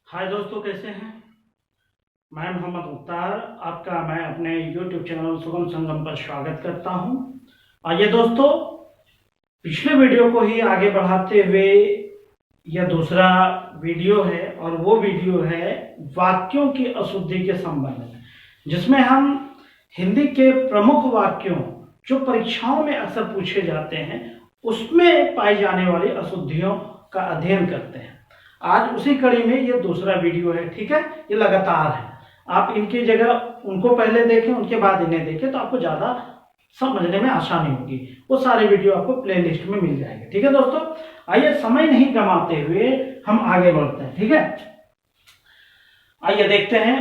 हाय दोस्तों, कैसे हैं। मैं मोहम्मद मुख्तार आपका मैं अपने YouTube चैनल सुगम संगम पर स्वागत करता हूं। आइए दोस्तों, पिछले वीडियो को ही आगे बढ़ाते हुए यह दूसरा वीडियो है और वो वीडियो है वाक्यों की अशुद्धि के संबंध में, जिसमें हम हिंदी के प्रमुख वाक्यों जो परीक्षाओं में अक्सर पूछे जाते हैं उसमें पाई जाने वाली अशुद्धियों का अध्ययन करते हैं। आज उसी कड़ी में ये दूसरा वीडियो है, ठीक है। ये लगातार है, आप इनकी जगह उनको पहले देखें, उनके बाद इन्हें देखें तो आपको ज्यादा समझने में आसानी होगी। वो सारे वीडियो आपको प्लेलिस्ट में मिल जाएंगे, ठीक है दोस्तों। आइए समय नहीं गंवाते हुए हम आगे बढ़ते हैं, ठीक है। आइए देखते हैं,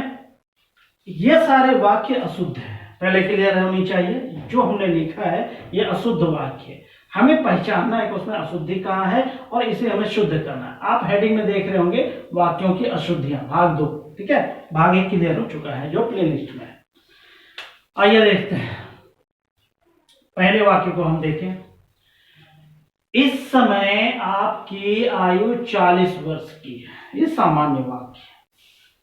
ये सारे वाक्य अशुद्ध है, पहले क्लियर होनी चाहिए। जो हमने लिखा है ये अशुद्ध वाक्य है, हमें पहचानना है कि उसमें अशुद्धि कहाँ है और इसे हमें शुद्ध करना है। आप हेडिंग में देख रहे होंगे वाक्यों की अशुद्धियां भाग 2, ठीक है। भाग 1 क्लियर हो चुका है जो प्लेलिस्ट में है। आइए देखते हैं, पहले वाक्य को हम देखें। इस समय आपकी आयु 40 वर्ष की है। ये सामान्य वाक्य है।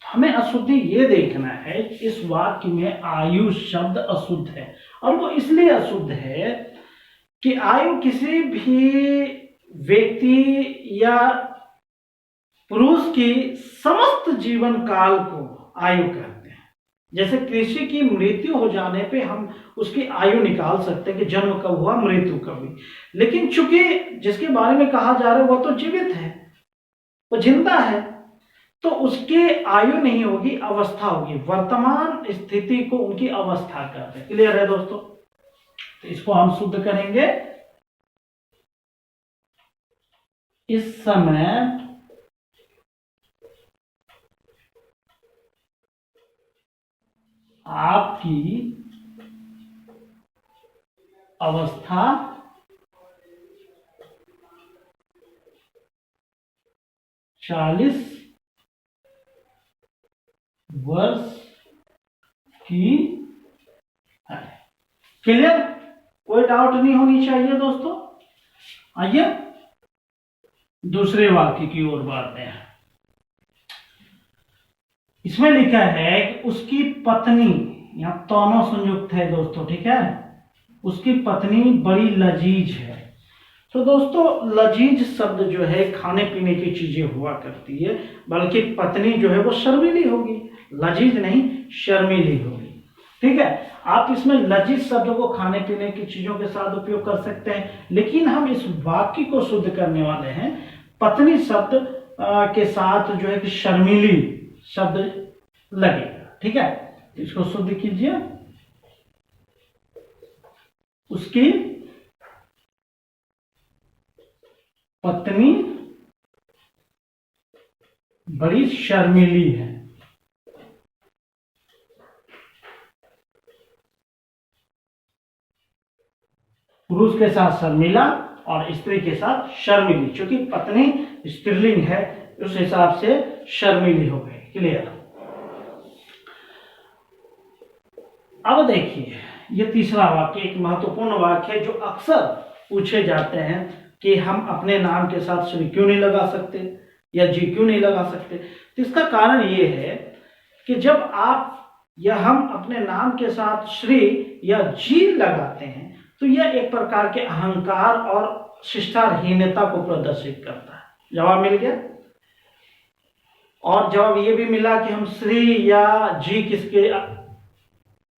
हमें अशुद्धि ये देखना है, इस वाक्य में आयु शब्द अशुद्ध है और वो इसलिए अशुद्ध है कि आयु किसी भी व्यक्ति या पुरुष की समस्त जीवन काल को आयु कहते हैं। जैसे कृषि की मृत्यु हो जाने पे हम उसकी आयु निकाल सकते हैं कि जन्म कब हुआ, मृत्यु कब हुई। लेकिन चूंकि जिसके बारे में कहा जा रहा है वो तो जीवित है, वो जिंदा है, तो उसकी आयु नहीं होगी, अवस्था होगी। वर्तमान स्थिति को उनकी अवस्था कहते हैं। क्लियर है दोस्तों। तो इसको हम शुद्ध करेंगे। इस समय आपकी अवस्था 40 वर्ष की है। क्लियर, कोई डाउट नहीं होनी चाहिए दोस्तों। आइए दूसरे वाक्य की ओर बढ़ते हैं। इसमें लिखा है कि उसकी पत्नी, यहां दोनों संयुक्त है दोस्तों, ठीक है। उसकी पत्नी बड़ी लजीज है। तो दोस्तों लजीज शब्द जो है खाने पीने की चीजें हुआ करती है, बल्कि पत्नी जो है वो शर्मीली होगी, लजीज नहीं शर्मीली होगी, ठीक है। आप इसमें लजीज शब्द को खाने पीने की चीजों के साथ उपयोग कर सकते हैं, लेकिन हम इस वाक्य को शुद्ध करने वाले हैं पत्नी शब्द के साथ जो है कि शर्मीली शब्द लगेगा, ठीक है। इसको शुद्ध कीजिए। उसकी पत्नी बड़ी शर्मीली है। पुरुष के साथ शर्मिला और स्त्री के साथ शर्मिली, क्योंकि पत्नी स्त्रीलिंग है उस हिसाब से शर्मिली हो गई। क्लियर। अब देखिए, ये तीसरा वाक्य एक महत्वपूर्ण वाक्य है जो अक्सर पूछे जाते हैं कि हम अपने नाम के साथ श्री क्यों नहीं लगा सकते या जी क्यों नहीं लगा सकते। तो इसका कारण ये है कि जब आप या हम अपने नाम के साथ श्री या जी लगाते हैं तो यह एक प्रकार के अहंकार और शिष्टाहीनता को प्रदर्शित करता है। जवाब मिल गया। और जवाब ये भी मिला कि हम श्री या जी किसके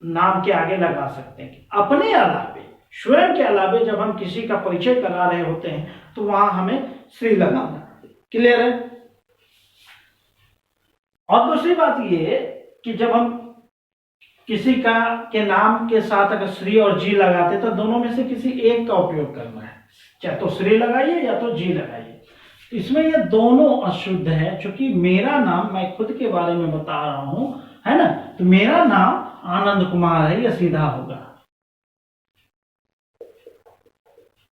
नाम के आगे लगा सकते हैं। अपने अलावे, स्वयं के अलावे जब हम किसी का परिचय करा रहे होते हैं तो वहां हमें श्री लगाना। क्लियर है। और दूसरी बात ये कि जब हम किसी का के नाम के साथ अगर श्री और जी लगाते तो दोनों में से किसी एक का उपयोग करना है, चाहे तो श्री लगाइए या तो जी लगाइए। इसमें ये दोनों अशुद्ध है, क्योंकि मेरा नाम, मैं खुद के बारे में बता रहा हूं, है ना। तो मेरा नाम आनंद कुमार है, यह सीधा होगा।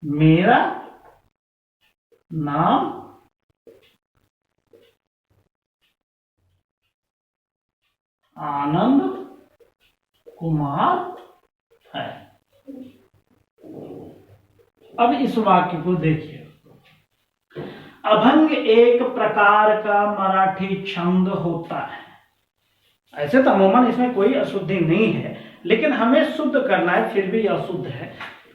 मेरा नाम आनंद कुमार है। अब इस वाक्य को देखिए। अभंग एक प्रकार का मराठी छंद होता है। ऐसे तो अमूमन इसमें कोई अशुद्धि नहीं है, लेकिन हमें शुद्ध करना है, फिर भी अशुद्ध है।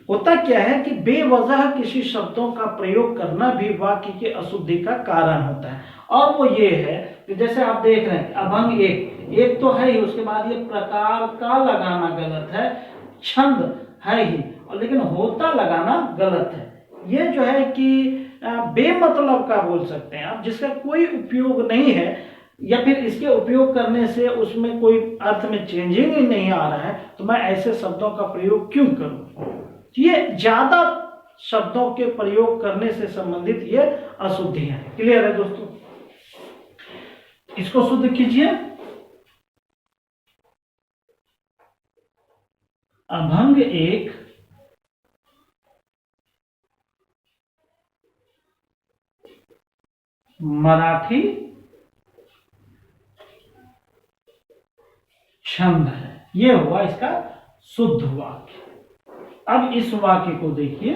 होता क्या है कि बेवजह किसी शब्दों का प्रयोग करना भी वाक्य के अशुद्धि का कारण होता है। और वो ये है कि जैसे आप देख रहे हैं अभंग एक तो है ही, उसके बाद ये प्रकार का लगाना गलत है, छंद है ही, और लेकिन होता लगाना गलत है। ये जो है कि बेमतलब का बोल सकते हैं आप, जिसका कोई उपयोग नहीं है, या फिर इसके उपयोग करने से उसमें कोई अर्थ में चेंजिंग ही नहीं आ रहा है, तो मैं ऐसे शब्दों का प्रयोग क्यों करूं। ये ज्यादा शब्दों के प्रयोग करने से संबंधित ये अशुद्धियां हैं। क्लियर है दोस्तों? इसको शुद्ध कीजिए। अभंग एक मराठी छंद है। ये हुआ इसका शुद्ध वाक्य। अब इस वाक्य को देखिए,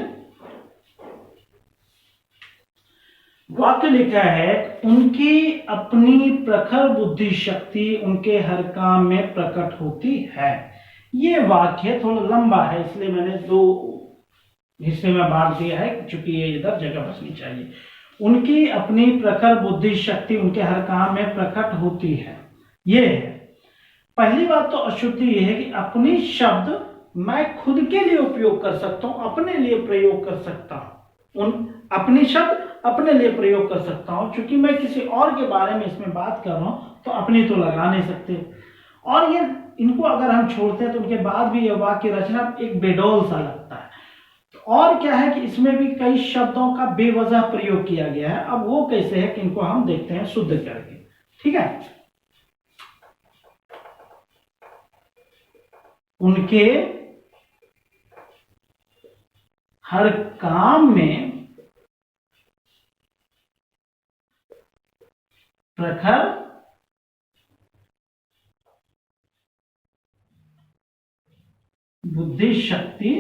वाक्य लिखा है उनकी अपनी प्रखर बुद्धि शक्ति उनके हर काम में प्रकट होती है। ये वाक्य थोड़ा लंबा है, इसलिए मैंने दो हिस्से में बांट दिया है, क्योंकि ये इधर जगह बचनी चाहिए। उनकी अपनी प्रखर बुद्धि शक्ति उनके हर काम में प्रकट होती है। ये है पहली बात। तो अशुद्धि ये है कि अपनी शब्द मैं खुद के लिए उपयोग कर सकता हूं, अपने लिए प्रयोग कर सकता हूं। अपनी शब्द अपने लिए प्रयोग कर सकता हूं, क्योंकि मैं किसी और के बारे में इसमें बात कर रहा हूं, तो अपनी तो लगा नहीं सकते। और ये इनको अगर हम छोड़ते हैं तो उनके बाद भी ये वाक्य रचना एक बेडौल सा लगता है। और क्या है कि इसमें भी कई शब्दों का बेवजह प्रयोग किया गया है। अब वो कैसे है कि इनको हम देखते हैं शुद्ध करके। ठीक है, उनके हर काम में प्रखर बुद्धि शक्ति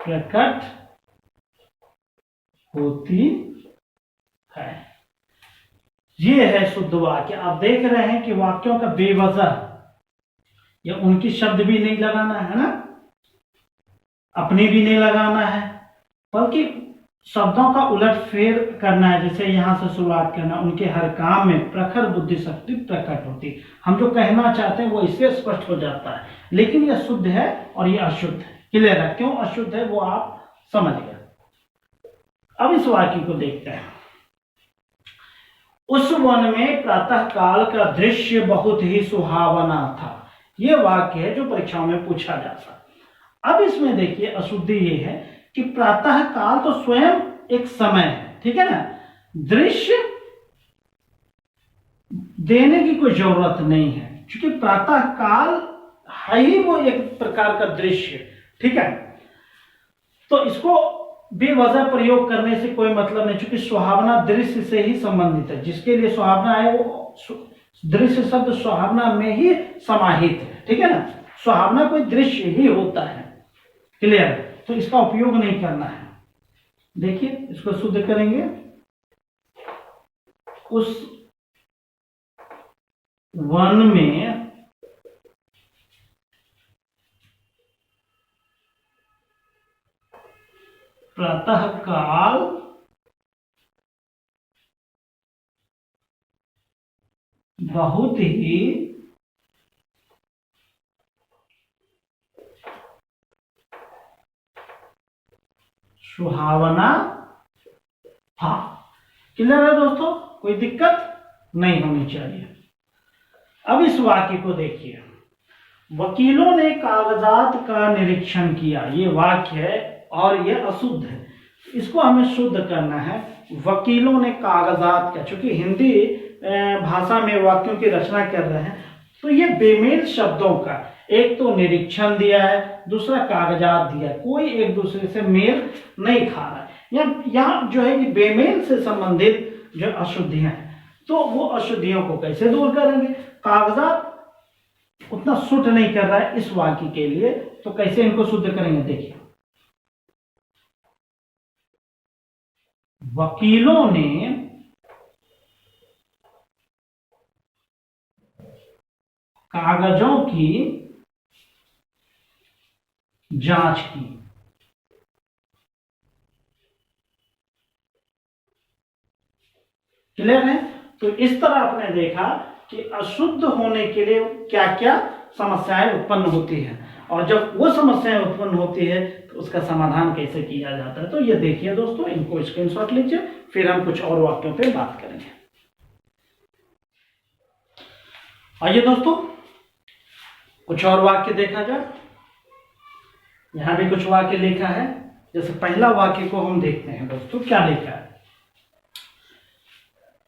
प्रकट होती है। ये है शुद्ध वाक्य। आप देख रहे हैं कि वाक्यों का बेवजह या उनकी शब्द भी नहीं लगाना है ना, अपनी भी नहीं लगाना है, बल्कि शब्दों का उलटफेर करना है। जैसे यहां से शुरुआत करना, उनके हर काम में प्रखर बुद्धि शक्ति प्रकट होती। हम जो कहना चाहते हैं वो इससे स्पष्ट हो जाता है, लेकिन यह शुद्ध है और यह अशुद्ध है। क्लियर है? क्यों अशुद्ध है वो आप समझ गए। अब इस वाक्य को देखते हैं। उस वन में प्रातः काल का दृश्य बहुत ही सुहावना था। यह वाक्य है जो परीक्षाओं में पूछा जाता। अब इसमें देखिए अशुद्धि ये है कि प्रातः काल तो स्वयं एक समय है, ठीक है ना, दृश्य देने की कोई जरूरत नहीं है, क्योंकि प्रातः काल है ही वो एक प्रकार का दृश्य। ठीक है, तो इसको बेवजह प्रयोग करने से कोई मतलब नहीं, क्योंकि सुहावना दृश्य से ही संबंधित है। जिसके लिए सुहावना है वो दृश्य शब्द सुहावना में ही समाहित है। ठीक है ना, सुहावना कोई दृश्य ही होता है। क्लियर? तो इसका उपयोग नहीं करना है। देखिए इसको शुद्ध करेंगे। उस वन में प्रातः काल बहुत ही सुहावना था। क्लियर है दोस्तों? कोई दिक्कत नहीं होनी चाहिए। अब इस वाक्य को देखिए। वकीलों ने कागजात का निरीक्षण किया। ये वाक्य है और ये अशुद्ध है, इसको हमें शुद्ध करना है। वकीलों ने कागजात का, चूंकि हिंदी भाषा में वाक्यों की रचना कर रहे हैं, तो ये बेमेल शब्दों का एक तो निरीक्षण दिया है, दूसरा कागजात दिया है, कोई एक दूसरे से मेल नहीं खा रहा है। यहाँ जो है कि बेमेल से संबंधित जो अशुद्धियां हैं, तो वो अशुद्धियों को कैसे दूर करेंगे। कागजात उतना सूट नहीं कर रहा है इस वाक्य के लिए, तो कैसे इनको शुद्ध करेंगे। देखिए वकीलों ने कागजों की जांच की। क्लियर है? तो इस तरह आपने देखा कि अशुद्ध होने के लिए क्या क्या समस्याएं उत्पन्न होती हैं, और जब वो समस्याएं उत्पन्न होती है तो उसका समाधान कैसे किया जाता है। तो ये देखिए दोस्तों, इनको स्क्रीनशॉट लीजिए, फिर हम कुछ और वाक्यों पे बात करेंगे। आइए दोस्तों, कुछ और वाक्य देखा जाए। यहां भी कुछ वाक्य लिखा है। जैसे पहला वाक्य को हम देखते हैं दोस्तों, क्या लिखा है।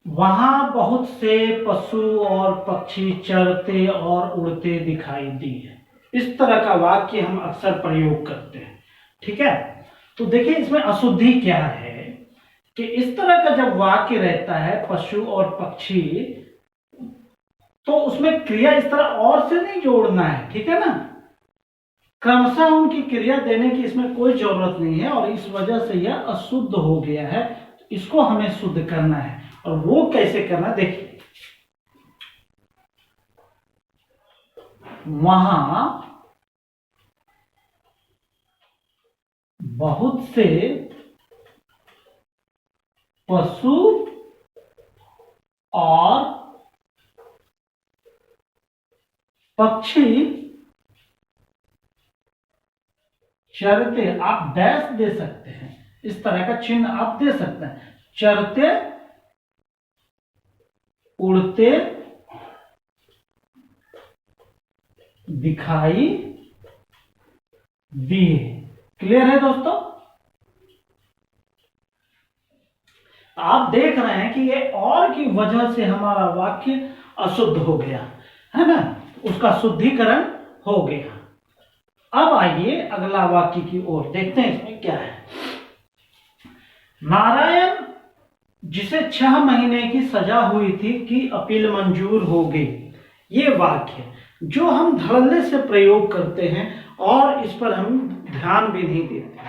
वहां बहुत से पशु और पक्षी चरते और उड़ते दिखाई दिए। इस तरह का वाक्य हम अक्सर प्रयोग करते हैं। ठीक है, तो देखिए इसमें अशुद्धि क्या है कि इस तरह का जब वाक्य रहता है पशु और पक्षी, तो उसमें क्रिया इस तरह और से नहीं जोड़ना है। ठीक है ना, क्रमशः उनकी क्रिया देने की इसमें कोई जरूरत नहीं है, और इस वजह से यह अशुद्ध हो गया है। इसको हमें शुद्ध करना है, और वो कैसे करना देखिए। वहां बहुत से पशु और पक्षी चरते, आप डैश दे सकते हैं, इस तरह का चिन्ह आप दे सकते हैं। चरते उड़ते दिखाई दिए। क्लियर है दोस्तों? आप देख रहे हैं कि ये और की वजह से हमारा वाक्य अशुद्ध हो गया है ना, उसका शुद्धिकरण हो गया। अब आइए अगला वाक्य की ओर देखते हैं, इसमें क्या है। नारायण जिसे 6 महीने की सजा हुई थी की अपील मंजूर हो गई। ये वाक्य जो हम धड़ल्ले से प्रयोग करते हैं और इस पर हम ध्यान भी नहीं देते।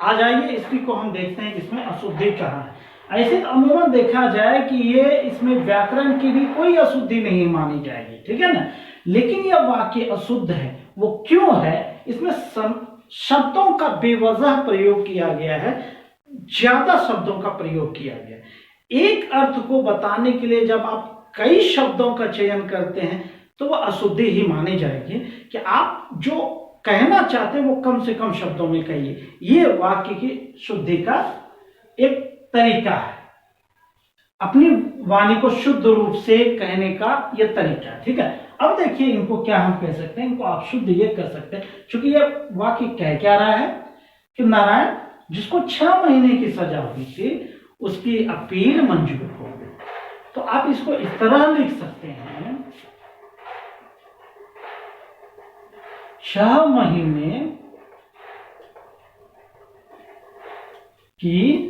आ जाइए इसी को हम देखते हैं, इसमें अशुद्धि कहाँ है। ऐसे अमूमन देखा जाए कि ये इसमें व्याकरण की भी कोई अशुद्धि नहीं मानी जाएगी। ठीक है ना, लेकिन यह वाक्य अशुद्ध है। वो क्यों है? इसमें शब्दों का बेवजह प्रयोग किया गया है, ज्यादा शब्दों का प्रयोग किया गया है। एक अर्थ को बताने के लिए जब आप कई शब्दों का चयन करते हैं तो वह अशुद्धि ही मानी जाएगी, कि आप जो कहना चाहते हैं वो कम से कम शब्दों में कहिए। ये वाक्य की शुद्धि का एक तरीका है, अपनी वाणी को शुद्ध रूप से कहने का यह तरीका है। ठीक है, अब देखिए इनको क्या हम कह सकते हैं, इनको आप शुद्ध ये कह सकते हैं, क्योंकि यह वाक्य कह क्या रहा है कि नारायण जिसको 6 महीने की सजा हुई थी उसकी अपील मंजूर हो गई। तो आप इसको इस तरह लिख सकते हैं, 6 महीने की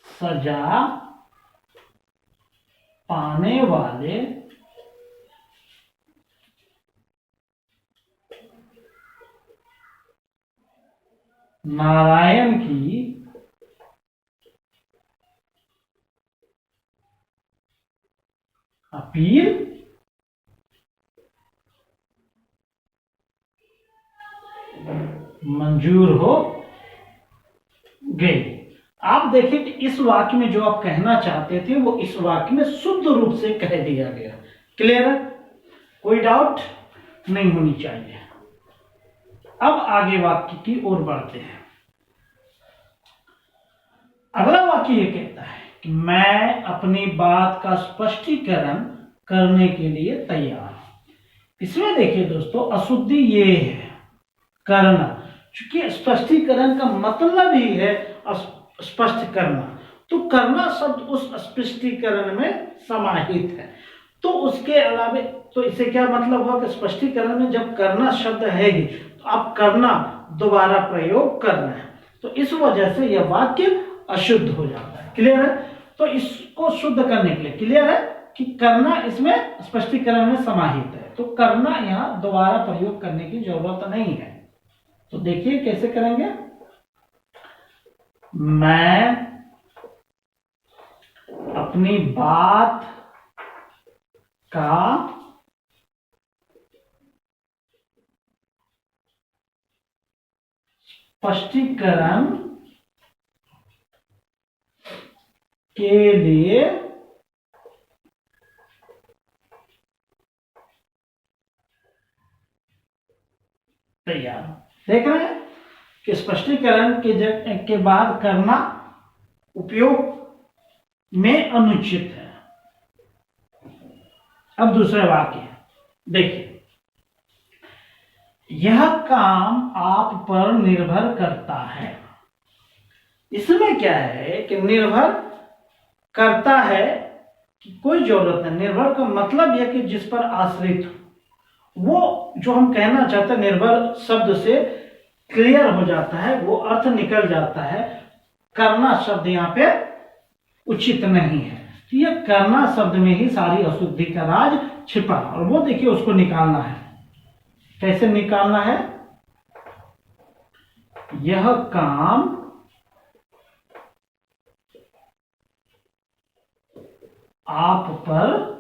सजा पाने वाले नारायण की अपील मंजूर हो गई। आप देखिए कि इस वाक्य में जो आप कहना चाहते थे वो इस वाक्य में शुद्ध रूप से कह दिया गया। क्लियर है? कोई डाउट नहीं होनी चाहिए। अब आगे वाक्य की ओर बढ़ते हैं। अगला वाक्य ये कहता है कि मैं अपनी बात का स्पष्टीकरण करने के लिए तैयार हूं। इसमें देखिए दोस्तों, अशुद्धि ये है करना, क्योंकि स्पष्टीकरण का मतलब ही है स्पष्ट करना। तो करना शब्द उस स्पष्टीकरण में समाहित है। तो उसके अलावा तो इससे क्या मतलब हुआ कि स्पष्टीकरण में जब करना शब्द है ही, तो आप करना दोबारा प्रयोग करना है, तो इस वजह से यह वाक्य अशुद्ध हो जाता है। क्लियर है? तो इसको शुद्ध करने के लिए क्लियर है कि करना इसमें स्पष्टीकरण में समाहित है, तो करना यहां दोबारा प्रयोग करने की जरूरत नहीं है। तो देखिए कैसे करेंगे। मैं अपनी बात का स्पष्टीकरण के लिए तैयार हूं। देख रहे हैं कि स्पष्टीकरण के बाद करना उपयोग में अनुचित है। अब दूसरा वाक्य देखिए, यह काम आप पर निर्भर करता है। इसमें क्या है कि निर्भर करता है कि कोई जरूरत नहीं। निर्भर का मतलब यह कि जिस पर आश्रित हो, वो जो हम कहना चाहते हैं निर्भर शब्द से क्लियर हो जाता है, वो अर्थ निकल जाता है। करना शब्द यहाँ पे उचित नहीं है। तो यह करना शब्द में ही सारी अशुद्धि का राज छिपा, और वो देखिए उसको निकालना है। कैसे निकालना है? यह काम आप पर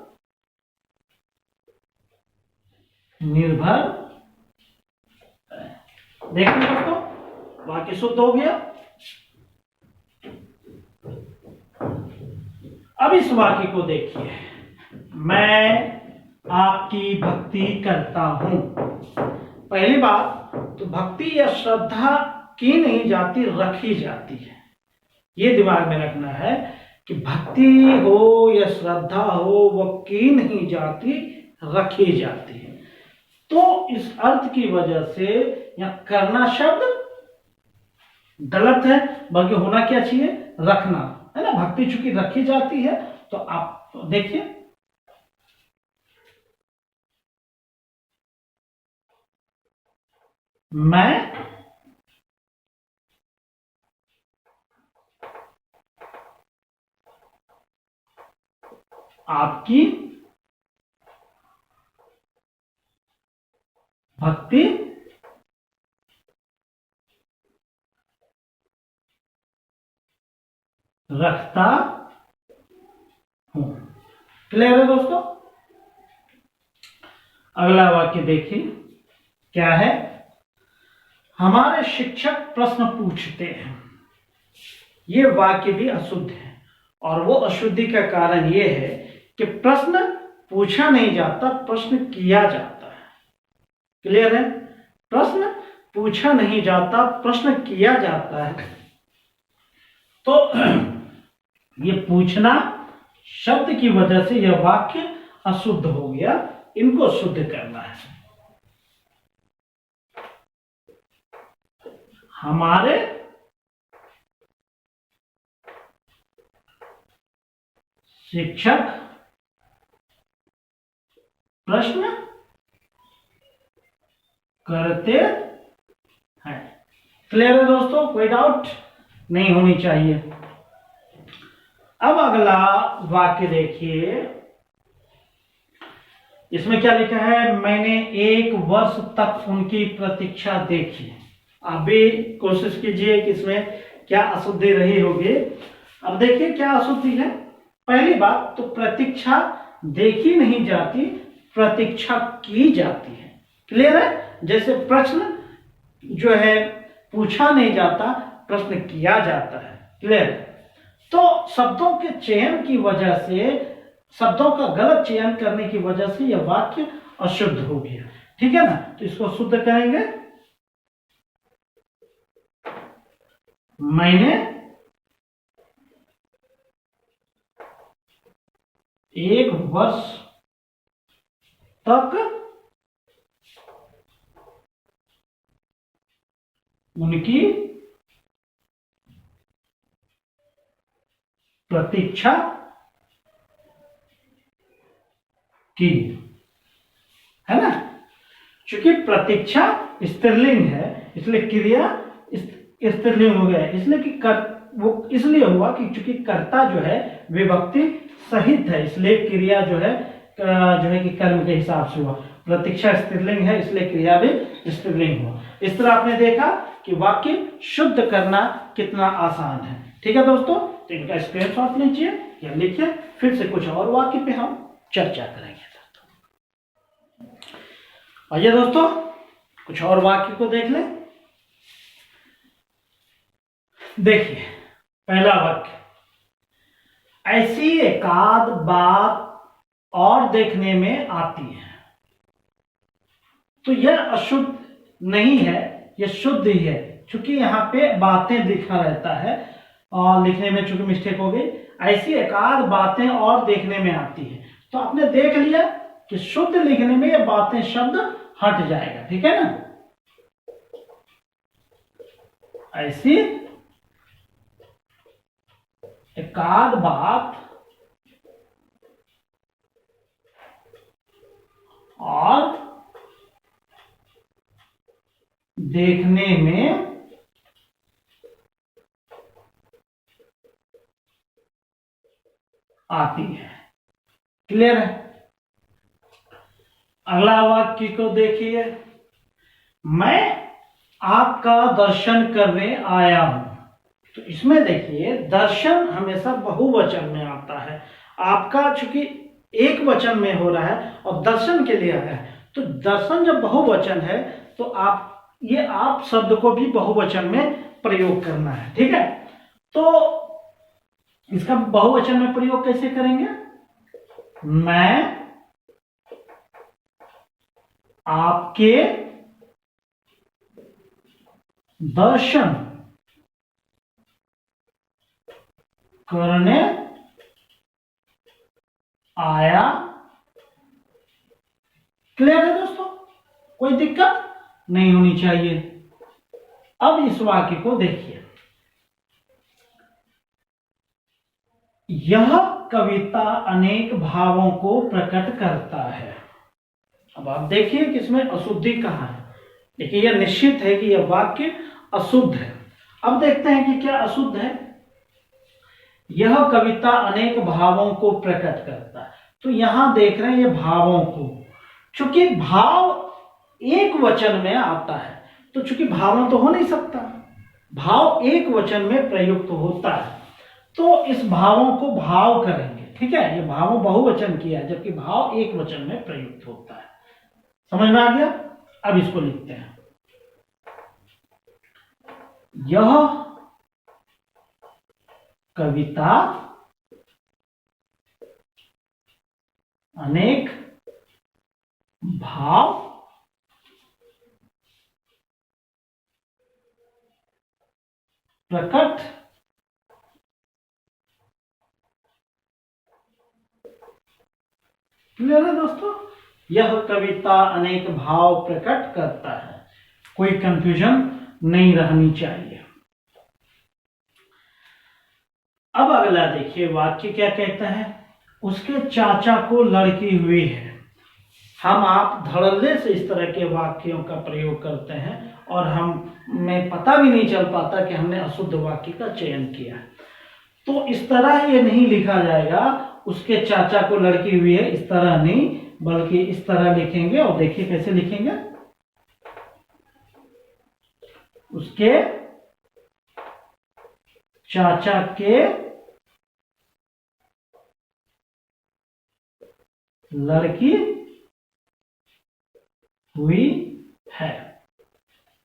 निर्भर। देखिए दोस्तों, वाक्य शुद्ध हो गया। अब इस वाक्य को देखिए, मैं आपकी भक्ति करता हूं। पहली बात तो भक्ति या श्रद्धा की नहीं जाती, रखी जाती है। ये दिमाग में रखना है कि भक्ति हो या श्रद्धा हो, वो की नहीं जाती, रखी जाती है। तो इस अर्थ की वजह से यहां करना शब्द गलत है, बल्कि होना क्या चाहिए? रखना, है ना। भक्ति चूंकि रखी जाती है, तो आप देखिए, मैं आपकी भक्ति रखता हूं। क्लियर है दोस्तों? अगला वाक्य देखिए क्या है। हमारे शिक्षक प्रश्न पूछते हैं। यह वाक्य भी अशुद्ध है, और वो अशुद्धि का कारण यह है कि प्रश्न पूछा नहीं जाता, प्रश्न किया जाता है। क्लियर है? प्रश्न पूछा नहीं जाता, प्रश्न किया जाता है। तो ये पूछना शब्द की वजह से यह वाक्य अशुद्ध हो गया। इनको शुद्ध करना है। हमारे शिक्षक प्रश्न करते हैं। क्लियर है दोस्तों? कोई डाउट नहीं होनी चाहिए। अब अगला वाक्य देखिए, इसमें क्या लिखा है? मैंने 1 वर्ष तक उनकी प्रतीक्षा देखी। आप भी कोशिश कीजिए कि इसमें क्या अशुद्धि रही होगी। अब देखिए क्या अशुद्धि है। पहली बात तो प्रतीक्षा देखी नहीं जाती, प्रतीक्षा की जाती है। क्लियर है? जैसे प्रश्न जो है पूछा नहीं जाता, प्रश्न किया जाता है। क्लियर? तो शब्दों के चयन की वजह से, शब्दों का गलत चयन करने की वजह से यह वाक्य अशुद्ध हो गया। ठीक है ना? तो इसको शुद्ध करेंगे। मैंने 1 वर्ष तक उनकी प्रतीक्षा की, है ना। चूंकि प्रतीक्षा स्त्रीलिंग है, इसलिए क्रिया स्त्रीलिंग हो गया। इसलिए कि वो इसलिए हुआ कि चूंकि कर्ता जो है विभक्ति सहित है, इसलिए क्रिया जो है कि कर्म के हिसाब से हुआ। प्रतीक्षा स्त्रीलिंग है इसलिए क्रिया भी स्त्रीलिंग हुआ। इस तरह आपने देखा कि वाक्य शुद्ध करना कितना आसान है। ठीक है दोस्तों, तो इनका स्क्रीनशॉट लीजिए या लिखिए, फिर से कुछ और वाक्य पे हम चर्चा करेंगे। आइए दोस्तों कुछ और वाक्य को देख लें। देखिए पहला वाक्य, ऐसी एकाध बात और देखने में आती है। तो यह अशुद्ध नहीं है, यह शुद्ध ही है, क्योंकि यहाँ पे बातें लिखा रहता है और लिखने में चूंकि मिस्टेक हो गई। ऐसी एकाध बातें और देखने में आती है, तो आपने देख लिया कि शुद्ध लिखने में ये बातें शब्द हट जाएगा। ठीक है ना, ऐसी एकाध बात और देखने में आती है। क्लियर है। अगला वाक्य को देखिए, मैं आपका दर्शन करने आया हूं। तो इसमें देखिए दर्शन हमेशा बहुवचन में आता है। आपका चूंकि एक वचन में हो रहा है और दर्शन के लिए आया है, तो दर्शन जब बहुवचन है तो आप शब्द को भी बहुवचन में प्रयोग करना है। ठीक है, तो इसका बहुवचन में प्रयोग कैसे करेंगे? मैं आपके दर्शन करने आया। क्लियर है दोस्तों, कोई दिक्कत नहीं होनी चाहिए। अब इस वाक्य को देखिए, यह कविता अनेक भावों को प्रकट करता है। अब आप देखिए कि इसमें अशुद्धि कहां है। देखिए यह निश्चित है कि यह वाक्य अशुद्ध है। अब देखते हैं कि क्या अशुद्ध है। यह कविता अनेक भावों को प्रकट करता है, तो यहां देख रहे हैं ये भावों को, चूंकि भाव एक वचन में आता है, तो चूंकि भावना तो हो नहीं सकता, भाव एक वचन में प्रयुक्त होता है, तो इस भावों को भाव करेंगे। ठीक है, ये भावों बहुवचन किया है जबकि भाव एक वचन में प्रयुक्त होता है। समझ में आ गया? अब इसको लिखते हैं, यह कविता अनेक भाव प्रकट क्लियर है दोस्तों, यह कविता अनेक भाव प्रकट करता है। कोई कंफ्यूजन नहीं रहनी चाहिए। अब अगला देखिए वाक्य क्या कहता है, उसके चाचा को लड़की हुई है। हम आप धड़ल्ले से इस तरह के वाक्यों का प्रयोग करते हैं और हमें पता भी नहीं चल पाता कि हमने अशुद्ध वाक्य का चयन किया। तो इस तरह ये नहीं लिखा जाएगा, उसके चाचा को लड़की हुई है, इस तरह नहीं, बल्कि इस तरह लिखेंगे। और देखिए कैसे लिखेंगे, उसके चाचा के लड़की हुई है।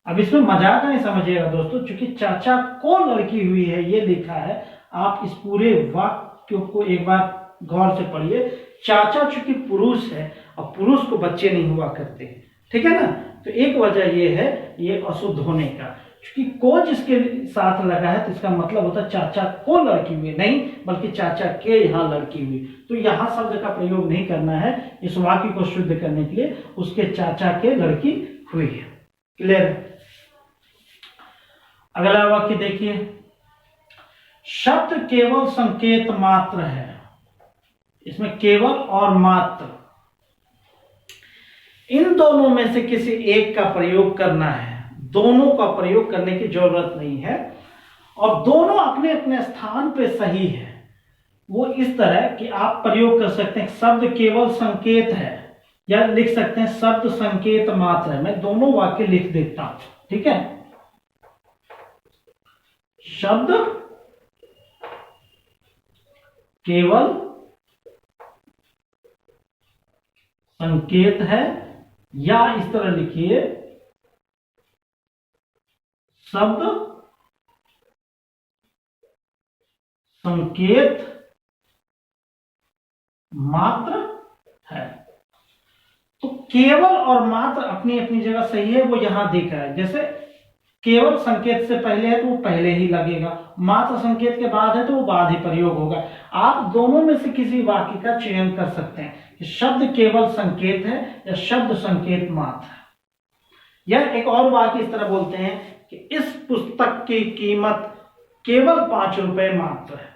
अब इसमें मजाक नहीं समझिएगा दोस्तों, क्योंकि चाचा को लड़की हुई है ये लिखा है। आप इस पूरे वाक्य को एक बार गौर से पढ़िए। चाचा चूंकि पुरुष है और पुरुष को बच्चे नहीं हुआ करते, ठीक है ना, तो एक वजह ये है ये अशुद्ध होने का, क्योंकि को जिसके साथ लगा है तो इसका मतलब होता है चाचा को लड़की हुई, नहीं बल्कि चाचा के यहाँ लड़की हुई। तो यहाँ शब्द का प्रयोग नहीं करना है, इस वाक्य को शुद्ध करने के लिए उसके चाचा के लड़की हुई है। क्लियर? अगला वाक्य देखिए, शब्द केवल संकेत मात्र है। इसमें केवल और मात्र इन दोनों में से किसी एक का प्रयोग करना है, दोनों का प्रयोग करने की जरूरत नहीं है, और दोनों अपने अपने स्थान पे सही है। वो इस तरह कि आप प्रयोग कर सकते हैं, शब्द केवल संकेत है, या लिख सकते हैं शब्द संकेत मात्र है। मैं दोनों वाक्य लिख देता हूं, ठीक है। शब्द केवल संकेत है, या इस तरह लिखिए शब्द संकेत मात्र है। तो केवल और मात्र अपनी अपनी जगह सही है, वो यहां दिख रहा है। जैसे केवल संकेत से पहले है तो वो पहले ही लगेगा, मात्र संकेत के बाद है तो वो बाद ही प्रयोग होगा। आप दोनों में से किसी वाक्य का चयन कर सकते हैं कि शब्द केवल संकेत है या शब्द संकेत मात्र है। या एक और वाक्य इस तरह बोलते हैं कि इस पुस्तक की कीमत केवल 5 रुपए मात्र है।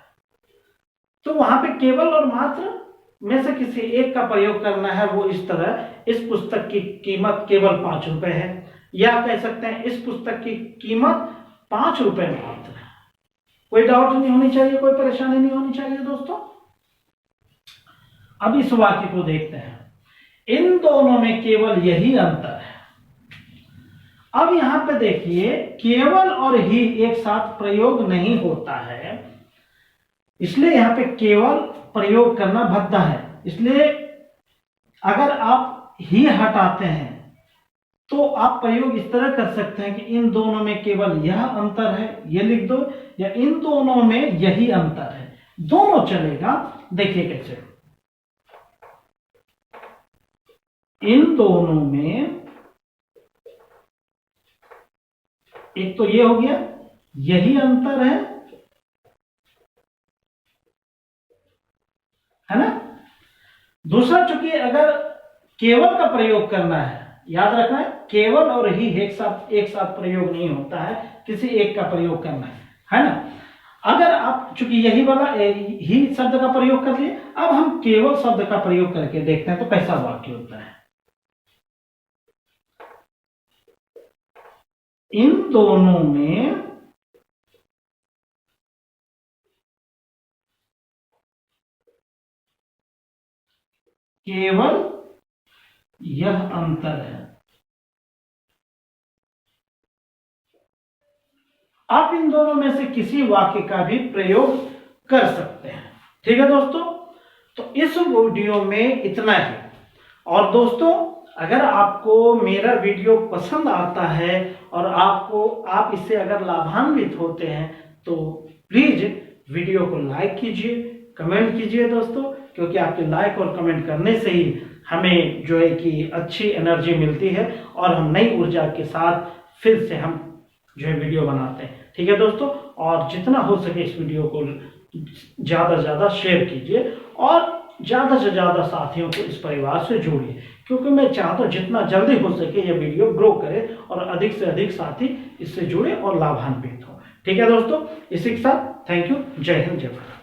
तो वहां पे केवल और मात्र में से किसी एक का प्रयोग करना है, वो इस तरह, इस पुस्तक की कीमत केवल 5 रुपए है, या कह सकते हैं इस पुस्तक की कीमत 5 रुपए मात्र है। कोई डाउट नहीं होनी चाहिए, कोई परेशानी नहीं होनी चाहिए दोस्तों। अब इस वाक्य को देखते हैं, इन दोनों में केवल यही अंतर है। अब यहां पे देखिए केवल और ही एक साथ प्रयोग नहीं होता है, इसलिए यहां पे केवल प्रयोग करना भद्दा है। इसलिए अगर आप ही हटाते हैं तो आप प्रयोग इस तरह कर सकते हैं कि इन दोनों में केवल यह अंतर है, ये लिख दो, या इन दोनों में यही अंतर है, दोनों चलेगा। देखिए कैसे, इन दोनों में, एक तो ये हो गया यही अंतर है ना। दूसरा, चूंकि अगर केवल का प्रयोग करना है, याद रखना है केवल और ही एक साथ प्रयोग नहीं होता है, किसी एक का प्रयोग करना है ना। अगर आप चूंकि यही वाला ही शब्द का प्रयोग कर लिए, अब हम केवल शब्द का प्रयोग करके देखते हैं तो कैसा वाक्य होता है। इन दोनों में केवल यह अंतर है। आप इन दोनों में से किसी वाक्य का भी प्रयोग कर सकते हैं, ठीक है दोस्तों। तो इस वीडियो में इतना ही। और दोस्तों, अगर आपको मेरा वीडियो पसंद आता है और आप इससे अगर लाभान्वित होते हैं तो प्लीज वीडियो को लाइक कीजिए, कमेंट कीजिए दोस्तों, क्योंकि आपके लाइक और कमेंट करने से ही हमें जो है कि अच्छी एनर्जी मिलती है और हम नई ऊर्जा के साथ फिर से हम जो है वीडियो बनाते हैं, ठीक है दोस्तों। और जितना हो सके इस वीडियो को ज़्यादा से ज़्यादा शेयर कीजिए और ज़्यादा से ज़्यादा साथियों को इस परिवार से जोड़िए, क्योंकि मैं चाहता हूँ जितना जल्दी हो सके ये वीडियो ग्रो करे और अधिक से अधिक साथी इससे जुड़े और लाभान्वित हो, ठीक है दोस्तों। इसी के साथ थैंक यू, जय हिंद, जय भारत।